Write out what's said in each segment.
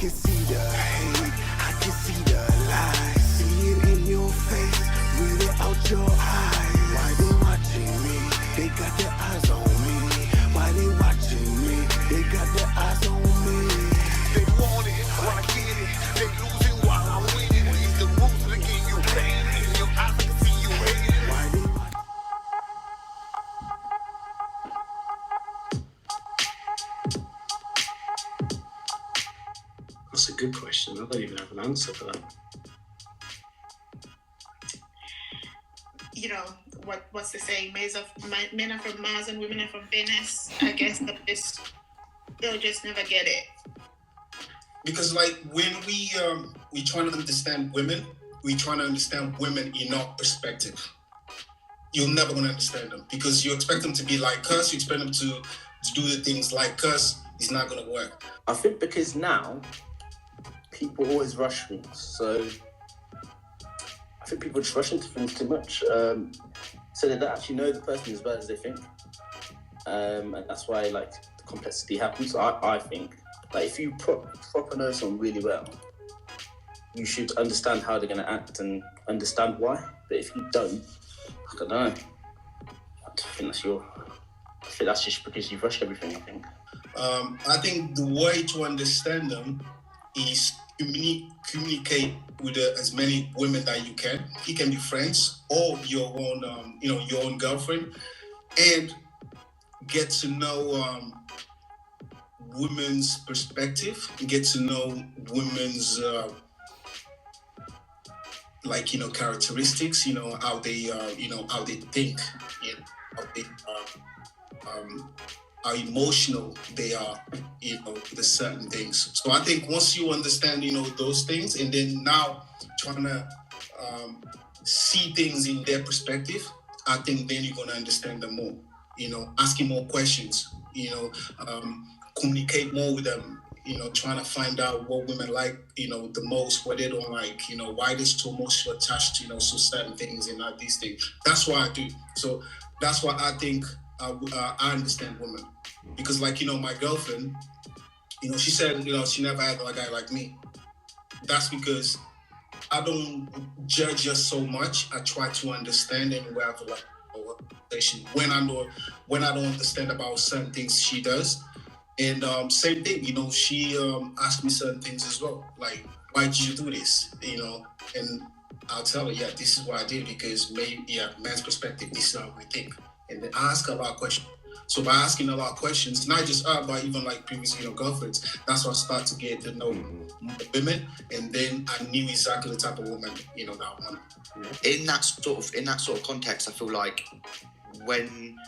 can see the hate, I can see the lies. See it in your face, read it out your eyes. Why they watching me? They got their eyes on me. Why they watching me? They got their eyes on me. They want it, while I get it. They losing while I'm winning. It's the rules of the game you playing. In your eyes, I can see you hating. Why they watching? That's a good question. I don't even have an answer for that. You know, what's the saying? Men are from Mars and women are from Venus. I guess they'll just never get it. Because like when we try to understand women, we try to understand women in our perspective. You're never going to understand them because you expect them to be like us. You expect them to do the things like us. It's not going to work. I think because now people always rush things, so I think people just rush into things too much, so they don't actually know the person as well as they think, and that's why like the complexity happens. I think like if you proper know someone really well, you should understand how they're going to act and understand why. But if you don't, I don't know. I think that's just because you've rushed everything. I think the way to understand them is communicate with as many women that you can. It can be friends or your own girlfriend, and get to know women's perspective, get to know women's characteristics, how they how they think, how they how emotional they are, with certain things. So I think once you understand, those things, and then now trying to see things in their perspective, I think then you're going to understand them more, asking more questions, communicate more with them, trying to find out what women like, the most, what they don't like, why they're so emotionally attached to, certain things and not these things. That's what I do. So that's why I think I understand women. Because my girlfriend, she said, she never had a guy like me. That's because I don't judge her so much. I try to understand and we have a conversation when I don't understand about certain things she does. And same thing, she asked me certain things as well. Like, why did you do this? And I'll tell her, yeah, this is what I did because man's perspective, this is how we think. And then I ask her a lot of questions. So by asking a lot of questions, not just her, but even like previous, girlfriends, that's when I start to get to know women, and then I knew exactly the type of woman, that I wanted. In that sort of context, I feel like when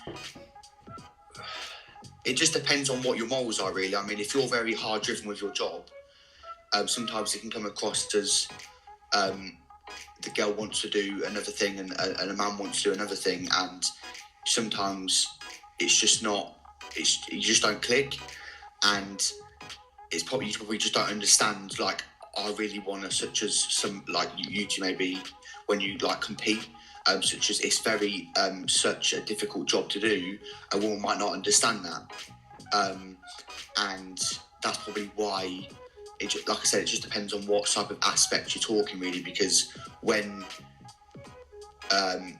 it just depends on what your morals are, really. I mean, if you're very hard driven with your job, sometimes it can come across as the girl wants to do another thing and a man wants to do another thing, and sometimes it's just not, you just don't click, and you probably just don't understand, like, I really want to, such as some, like you two maybe, when you like compete, such as it's very, such a difficult job to do, a woman might not understand that, and that's probably why, like I said, it just depends on what type of aspect you're talking, really, because when,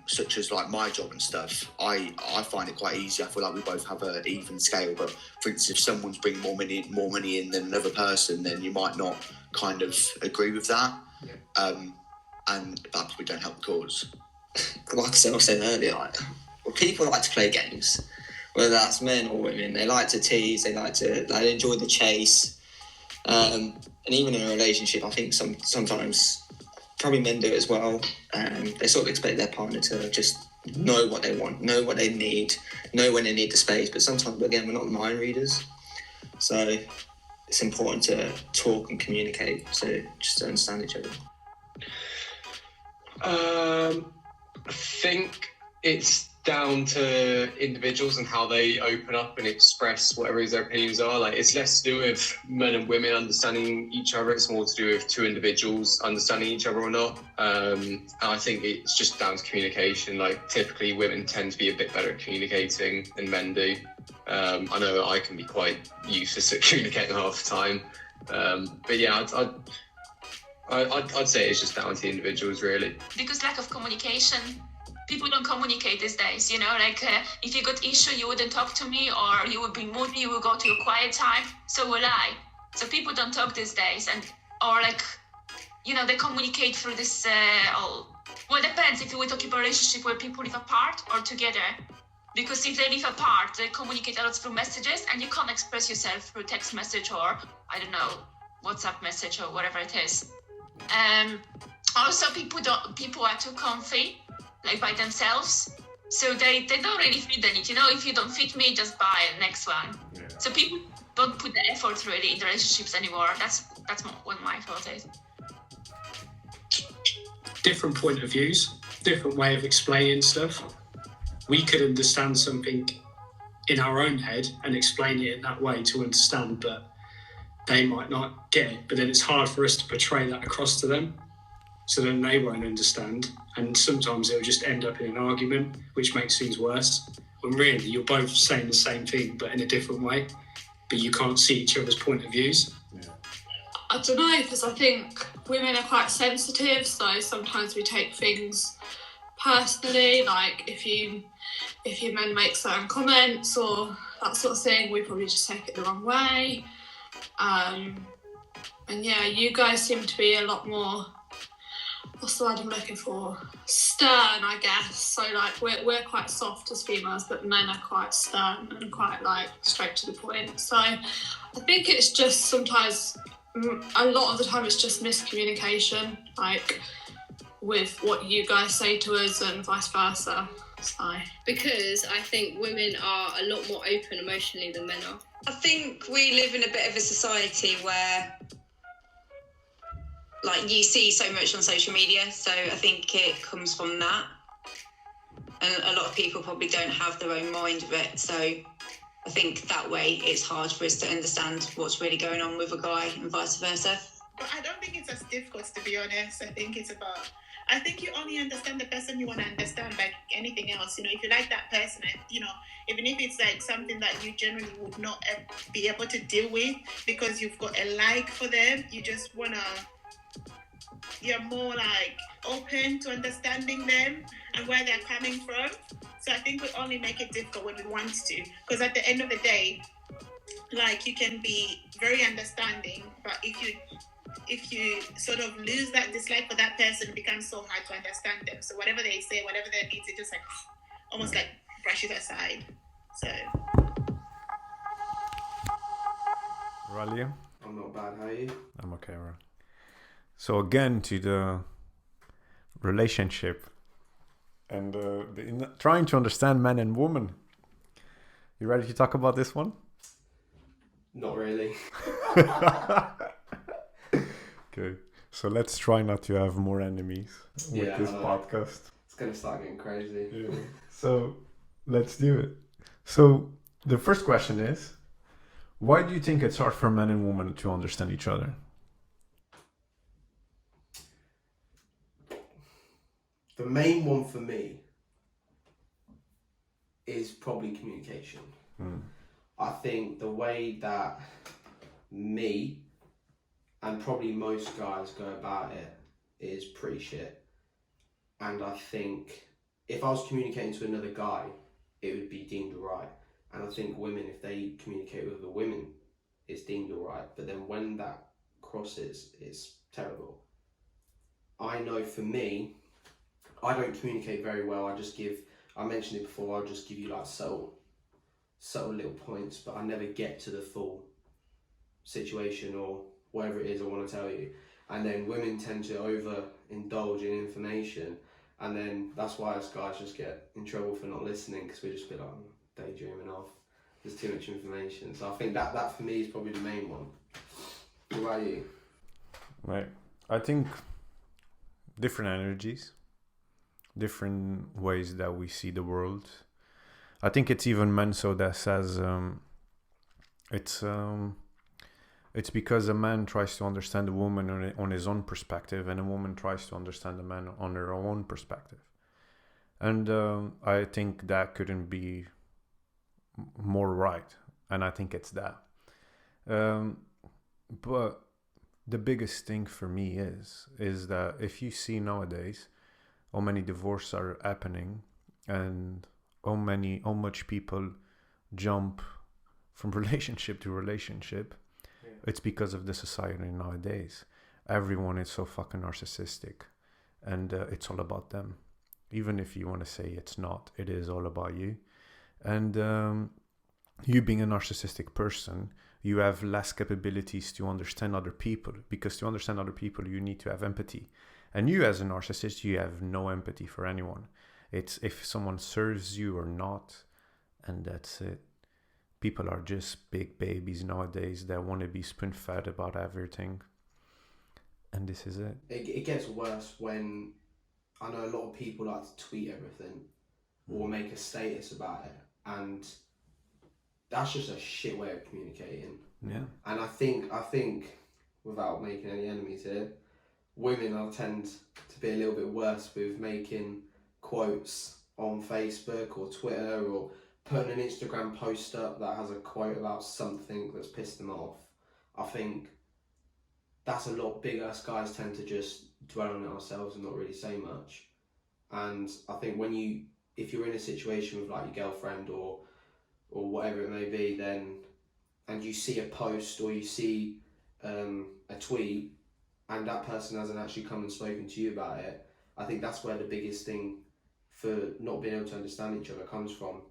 such as like my job and stuff, I find it quite easy. I feel like we both have an even scale, but for instance, if someone's bringing more money in than another person, then you might not kind of agree with that, and that probably don't help the cause. Like I was saying earlier, people like to play games, whether that's men or women. They like to tease, they enjoy the chase, and even in a relationship, I think sometimes probably men do it as well. They sort of expect their partner to just know what they want, know what they need, know when they need the space. But sometimes, again, we're not mind readers, so it's important to talk and communicate, so just to understand each other. I think it's down to individuals and how they open up and express whatever their opinions are. Like, it's less to do with men and women understanding each other. It's more to do with two individuals understanding each other or not. And I think it's just down to communication. Like, typically women tend to be a bit better at communicating than men do. I know I can be quite useless at communicating half the time. But yeah, I'd say it's just down to the individuals, really. Because lack of communication, people don't communicate these days, you know, like if you got issue, you wouldn't talk to me, or you would be moody, you would go to a quiet time. So will I. So people don't talk these days, and or like, you know, they communicate through this well, it depends if we talk about a relationship where people live apart or together. Because if they live apart, they communicate a lot through messages, and you can't express yourself through text message or, I don't know, WhatsApp message or whatever it is. Also, people are too comfy, like by themselves, so they don't really fit the need. You know, if you don't fit me, just buy the next one. Yeah. So people don't put the effort really in the relationships anymore. That's what my thought is. Different point of views, different way of explaining stuff. We could understand something in our own head and explain it in that way to understand, but they might not get it. But then it's hard for us to portray that across to them, so then they won't understand. And sometimes it'll just end up in an argument, which makes things worse. When really you're both saying the same thing, but in a different way, but you can't see each other's point of views. Yeah. I don't know, because I think women are quite sensitive, so sometimes we take things personally, like if your men make certain comments or that sort of thing, we probably just take it the wrong way. And yeah, you guys seem to be a lot more, what's the word I'm looking for? Stern, I guess. So like we're quite soft as females, but men are quite stern and quite like straight to the point. So I think it's just sometimes, a lot of the time it's just miscommunication, like with what you guys say to us and vice versa. So. Because I think women are a lot more open emotionally than men are. I think we live in a bit of a society where, like, you see so much on social media, so I think it comes from that. And a lot of people probably don't have their own mind of it, so I think that way it's hard for us to understand what's really going on with a guy and vice versa. But I don't think it's as difficult, to be honest. I think you only understand the person you want to understand, like anything else. You know, if you like that person, you know, even if it's like something that you generally would not be able to deal with because you've got a like for them, you just you're more like open to understanding them and where they're coming from. So I think we only make it difficult when we want to, because at the end of the day, like, you can be very understanding, but if you sort of lose that dislike for that person, it becomes so hard to understand them. So whatever they say, whatever their needs, it just like almost like brushes aside. So. Right, Liam? I'm not bad. How are you? I'm okay, right. So again, to the relationship and trying to understand men and women. You ready to talk about this one? Not really. Okay, so let's try not to have more enemies with this podcast. It's gonna start getting crazy. Yeah. So let's do it. So the first question is, why do you think it's hard for men and women to understand each other? The main one for me is probably communication. I think the way that me and probably most guys go about it is pretty shit. And I think if I was communicating to another guy, it would be deemed right. And I think women, if they communicate with the women, it's deemed alright. But then when that crosses, it's terrible. I know for me, I don't communicate very well. I mentioned it before, I'll just give you like subtle little points, but I never get to the full situation or whatever it is I want to tell you. And then women tend to overindulge in information, and then that's why us guys just get in trouble for not listening, because we just be like daydreaming off. There's too much information. So I think that for me is probably the main one. What about you? Right. I think different energies, different ways that we see the world. I think it's even Manso that says it's because a man tries to understand a woman on his own perspective, and a woman tries to understand a man on her own perspective. And I think that couldn't be more right. And I think it's that. But the biggest thing for me is that if you see nowadays how many divorces are happening and how much people jump from relationship to relationship, it's because of the society nowadays. Everyone is so fucking narcissistic, and it's all about them. Even if you want to say it's not, it is all about you. And you being a narcissistic person, you have less capabilities to understand other people, because to understand other people, you need to have empathy. And you as a narcissist, you have no empathy for anyone. It's if someone serves you or not, and that's it. People are just big babies nowadays that want to be spoon-fed about everything. And this is it. It gets worse when I know a lot of people like to tweet everything or make a status about it, and that's just a shit way of communicating. Yeah. And I think without making any enemies here, women tend to be a little bit worse with making quotes on Facebook or Twitter, or putting an Instagram post up that has a quote about something that's pissed them off. I think that's a lot bigger. Us guys tend to just dwell on it ourselves and not really say much. And I think if you're in a situation with like your girlfriend or whatever it may be, then, and you see a post or you see a tweet and that person hasn't actually come and spoken to you about it, I think that's where the biggest thing for not being able to understand each other comes from.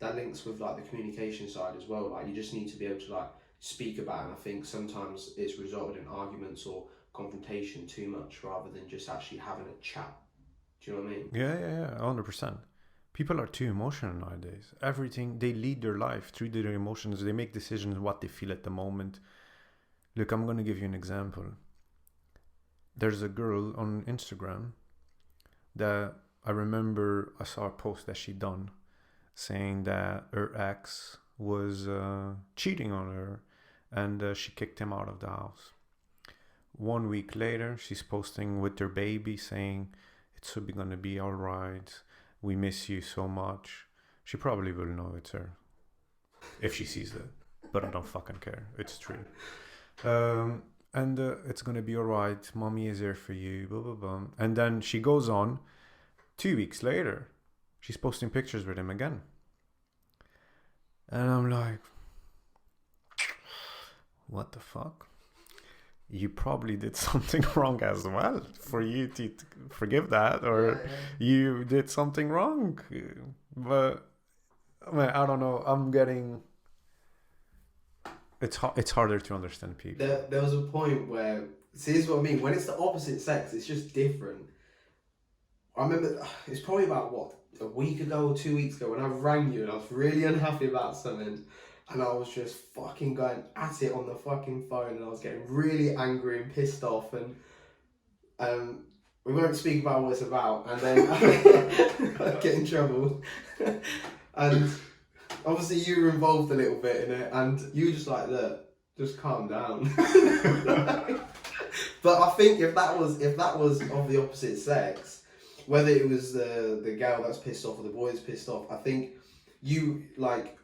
That links with like the communication side as well. Like, you just need to be able to like speak about it, and I think sometimes it's resulted in arguments or confrontation too much rather than just actually having a chat. Do you know what I mean? Yeah, 100%. People are too emotional nowadays. Everything, they lead their life through their emotions. They make decisions what they feel at the moment. Look, I'm going to give you an example. There's a girl on Instagram that I remember I saw a post that she done saying that her ex was cheating on her, and she kicked him out of the house. 1 week later, she's posting with her baby saying, "It's gonna be all right. We miss you so much." She probably will know it's her if she sees it, but I don't fucking care. It's true. And it's gonna be all right. Mommy is here for you. Blah blah blah. And then she goes on. 2 weeks later, she's posting pictures with him again. And I'm like, what the fuck? You probably did something wrong as well for you to forgive that, or you did something wrong. But I don't know. It's harder to understand people. There was a point where, see, this is what I mean. When it's the opposite sex, it's just different. I remember it's probably about a week ago or 2 weeks ago when I rang you and I was really unhappy about something, and I was just fucking going at it on the fucking phone, and I was getting really angry and pissed off, and we won't speak about what it's about, and then I get in trouble. And obviously you were involved a little bit in it, and you were just like, look, just calm down. But I think if that was of the opposite sex, whether it was the girl that's pissed off or the boy that's pissed off, I think you like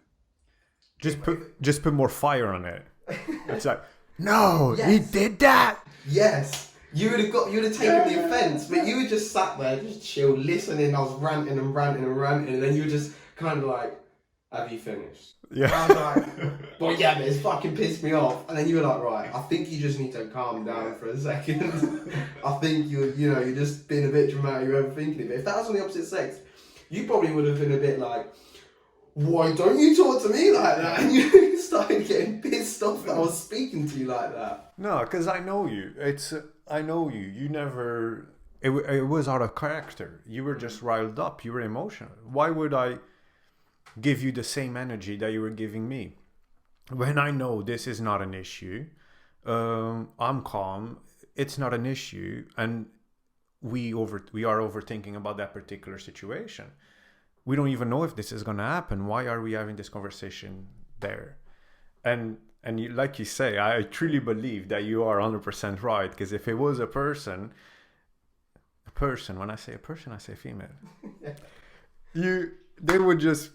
just put more fire on it. It's like, no, yes, he did that. Yes, you would have taken the offence, but you were just sat there, just chill, listening. I was ranting, and then you were just kind of like, "Have you finished?" Yeah. And I was like, "Well, yeah, but it's fucking pissed me off." And then you were like, "Right, I think you just need to calm down for a second." I think you're just being a bit dramatic, you're overthinking it. But if that was on the opposite sex, you probably would have been a bit like, "Why don't you talk to me like that?" And you started getting pissed off that I was speaking to you like that. No, because I know you. I know you. You never. It was out of character. You were just riled up. You were emotional. Why would I give you the same energy that you were giving me when I know this is not an issue? I'm calm. It's not an issue, and we are overthinking about that particular situation. We don't even know if this is gonna happen. Why are we having this conversation there? And you, like you say, I truly believe that you are 100% right, because if it was a person, when I say a person, I say female. They would just,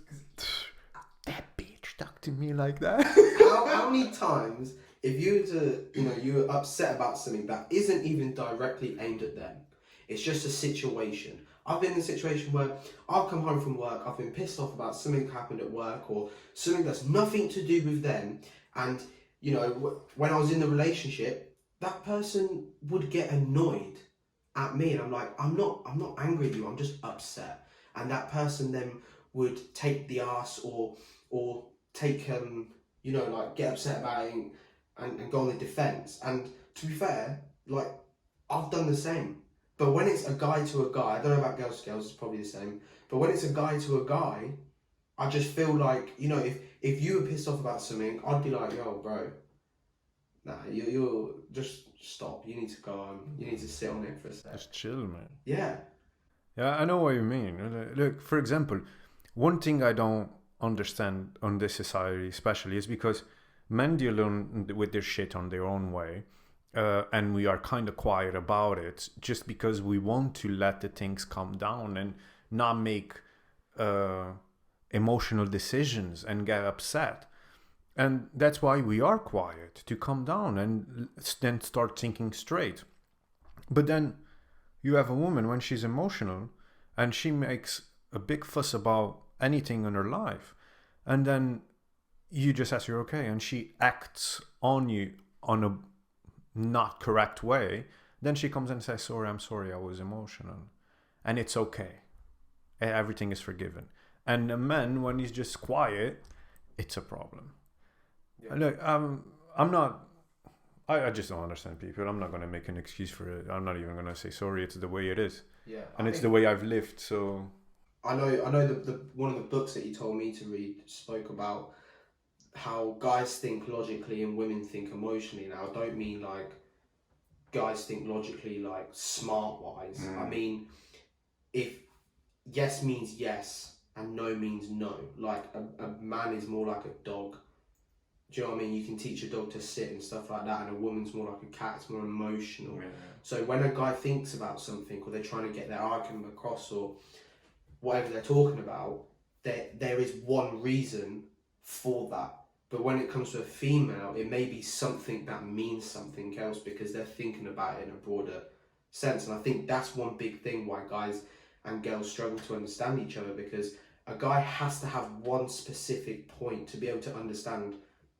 that bitch talk to me like that. How many times if you were to, you're upset about something that isn't even directly aimed at them, it's just a situation. I've been in a situation where I've come home from work, I've been pissed off about something that happened at work or something that's nothing to do with them. And, when I was in the relationship, that person would get annoyed at me. And I'm like, I'm not angry at you, I'm just upset. And that person then would take the arse or take, get upset about it and go on the defense. And to be fair, I've done the same. But when it's a guy to a guy, I don't know about girls to girls, it's probably the same. But when it's a guy to a guy, I just feel like, if you were pissed off about something, I'd be like, yo, bro, nah, you're just stop. You need to go on. You need to sit on it for a sec. Just chill, man. Yeah. Yeah, I know what you mean. Look, for example, one thing I don't understand on this society especially is because men deal with their shit on their own way. And we are kind of quiet about it just because we want to let the things calm down and not make emotional decisions and get upset. And that's why we are quiet, to calm down and then start thinking straight. But then you have a woman when she's emotional and she makes a big fuss about anything in her life. And then you just ask her, okay, and she acts on you on a not correct way, then she comes and says, I'm sorry, I was emotional. And it's okay. Everything is forgiven. And a man, when he's just quiet, it's a problem. Yeah. Look, I just don't understand people. I'm not going to make an excuse for it. I'm not even going to say sorry. It's the way it is. Yeah. And it's the way I've lived, so... I know the one of the books that you told me to read spoke about how guys think logically and women think emotionally. Now, I don't mean like guys think logically like smart wise. I mean, if yes means yes and no means no. Like a man is more like a dog. Do you know what I mean? You can teach a dog to sit and stuff like that, and a woman's more like a cat. It's more emotional. Yeah. So when a guy thinks about something, or they're trying to get their argument across, or whatever they're talking about, there is one reason for that. But when it comes to a female, it may be something that means something else because they're thinking about it in a broader sense. And I think that's one big thing why guys and girls struggle to understand each other, because a guy has to have one specific point to be able to understand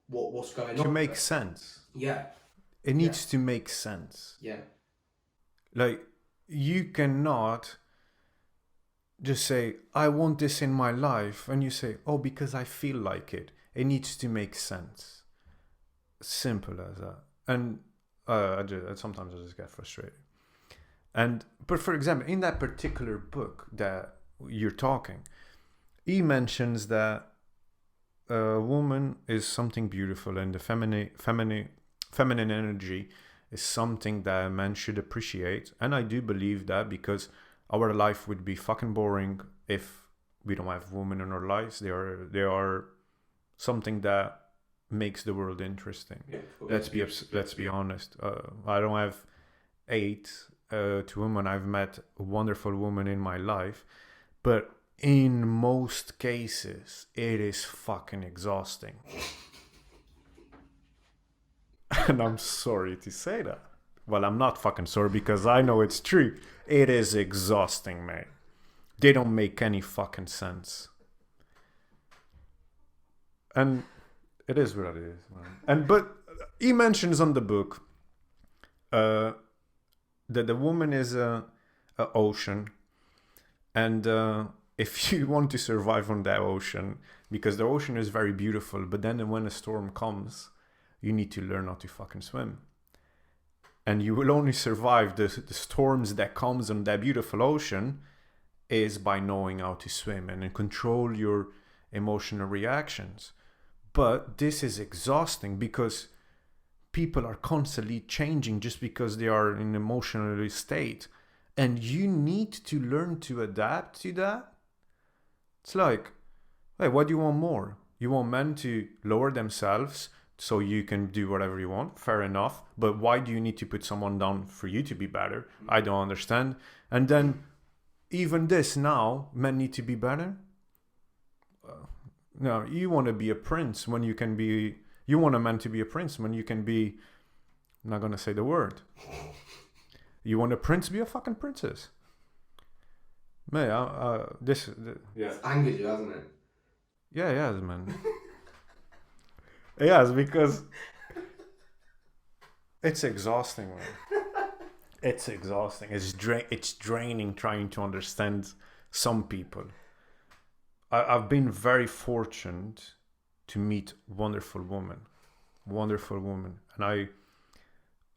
what's going on. To make sense. Yeah. It needs to make sense. Yeah. Like, you cannot just say, I want this in my life. And you say, oh, because I feel like it. It needs to make sense. Simple as that. And sometimes I just get frustrated. But for example, in that particular book that you're talking, he mentions that a woman is something beautiful and the feminine energy is something that men should appreciate. And I do believe that, because our life would be fucking boring if we don't have women in our lives. They are something that makes the world interesting. Yeah, let's be honest. I don't have 8 to women. I've met a wonderful woman in my life, but in most cases, it is fucking exhausting. And I'm sorry to say that. Well, I'm not fucking sorry, because I know it's true. It is exhausting, mate. They don't make any fucking sense. And it is what it is, man. But he mentions on the book that the woman is a ocean, and if you want to survive on that ocean, because the ocean is very beautiful, but then when a storm comes, you need to learn how to fucking swim. And you will only survive the storms that comes on that beautiful ocean is by knowing how to swim and control your emotional reactions. But this is exhausting, because people are constantly changing just because they are in an emotional state. And you need to learn to adapt to that. It's like, hey, what do you want more? You want men to lower themselves so you can do whatever you want? Fair enough. But why do you need to put someone down for you to be better? I don't understand. And then even this now, men need to be better? No, you want to be a prince when you can be You want a man to be a prince when you can be, I'm not gonna say the word. You want a prince, be a fucking princess. Man, It's angered you, hasn't it? Yeah, it has, man. It has, because it's exhausting, man. It's exhausting. It's draining trying to understand some people. I've been very fortunate to meet wonderful women,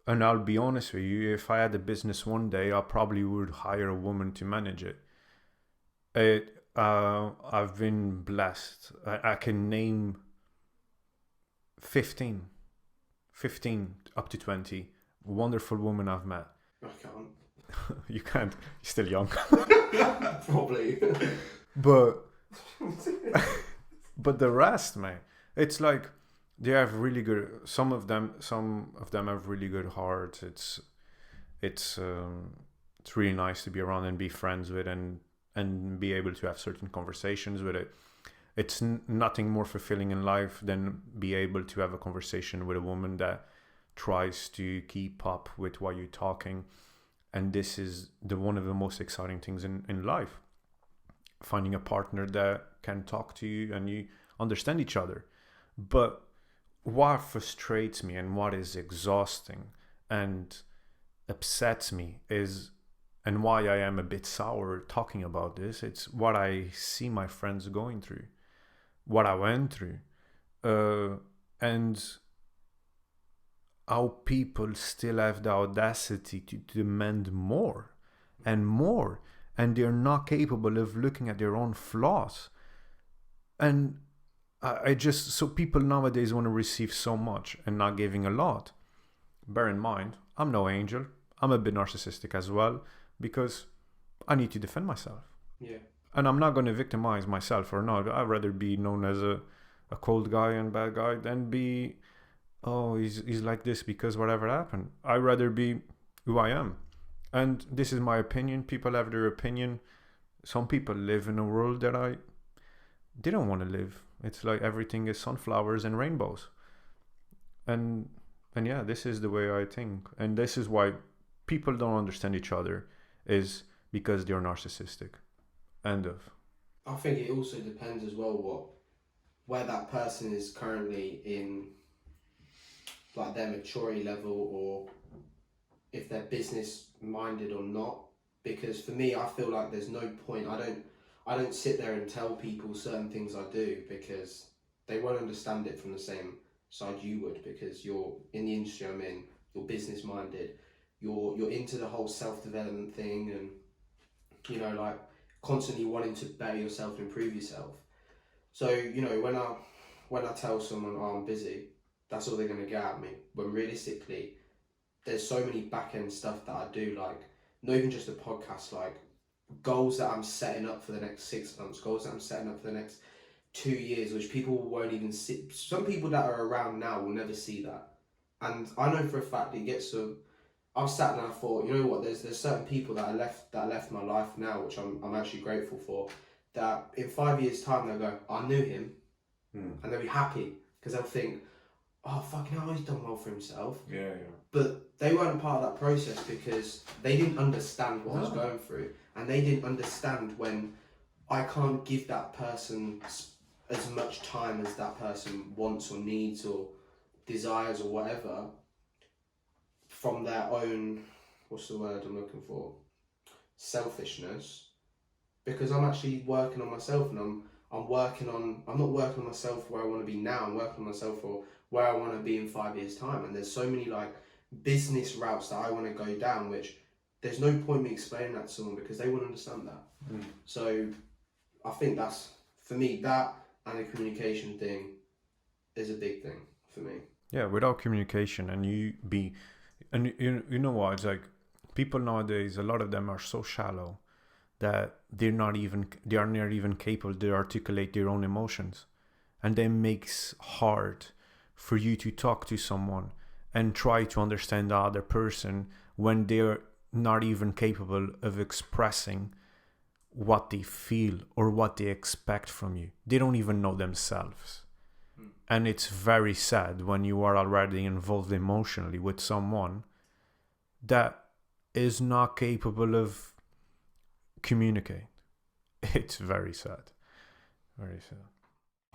and I'll be honest with you. If I had a business one day, I probably would hire a woman to manage it. I've been blessed. I can name 15 up to 20 wonderful women I've met. I can't. You can't. You're still young. Probably. But the rest, man, it's like they have really good. Some of them have really good hearts. It's really nice to be around and be friends with, and be able to have certain conversations with it. It's nothing more fulfilling in life than be able to have a conversation with a woman that tries to keep up with what you're talking. And this is one of the most exciting things in life. Finding a partner that can talk to you and you understand each other. But what frustrates me and what is exhausting and upsets me is, and why I am a bit sour talking about this, it's what I see my friends going through, what I went through, and how people still have the audacity to demand more and more, and they're not capable of looking at their own flaws. And so people nowadays want to receive so much and not giving a lot. Bear in mind, I'm no angel. I'm a bit narcissistic as well, because I need to defend myself. Yeah. And I'm not going to victimize myself or not. I'd rather be known as a cold guy and bad guy than be, oh, he's like this because whatever happened. I'd rather be who I am. And this is my opinion. People have their opinion. Some people live in a world that they don't want to live. It's like everything is sunflowers and rainbows. And yeah, this is the way I think. And this is why people don't understand each other, is because they're narcissistic. End of. I think it also depends as well where that person is currently in, like their maturity level, or if they're business minded or not. Because for me, I feel like there's no point. I don't sit there and tell people certain things I do, because they won't understand it from the same side you would, because you're in the industry I'm in, you're business minded, you're into the whole self-development thing, and you know, like constantly wanting to better yourself and improve yourself. So, you know, when I tell someone, oh, I'm busy, that's all they're going to get at me. When realistically, there's so many back-end stuff that I do, like not even just a podcast, like goals that I'm setting up for the next 6 months, goals that I'm setting up for the next 2 years, which people won't even see. Some people that are around now will never see that. And I know for a fact it gets to, I've sat and I thought, you know what, there's certain people that left my life now, which I'm actually grateful for, that in 5 years' time they'll go, I knew him, and they'll be happy, because they'll think, oh, fucking hell, he's done well for himself. Yeah. But they weren't a part of that process because they didn't understand what I was going through, and they didn't understand when I can't give that person as much time as that person wants or needs or desires or whatever, from their own, what's the word I'm looking for? Selfishness. Because I'm actually working on myself, and I'm not working on myself where I want to be now, I'm working on myself for where I want to be in 5 years' time. And there's so many like business routes that I want to go down, which there's no point me explaining that to someone because they wouldn't understand that. So I think that's, for me, that and the communication thing is a big thing for me. Yeah, without communication, and you know what, it's like people nowadays, a lot of them are so shallow that they are not even capable to articulate their own emotions, and that makes hard for you to talk to someone and try to understand the other person when they're not even capable of expressing what they feel or what they expect from you. They don't even know themselves. And it's very sad when you are already involved emotionally with someone that is not capable of communicating. It's very sad. Very sad.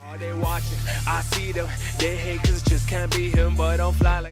All they watching, I see them. They hate 'cause it just can't be him, but don't fly like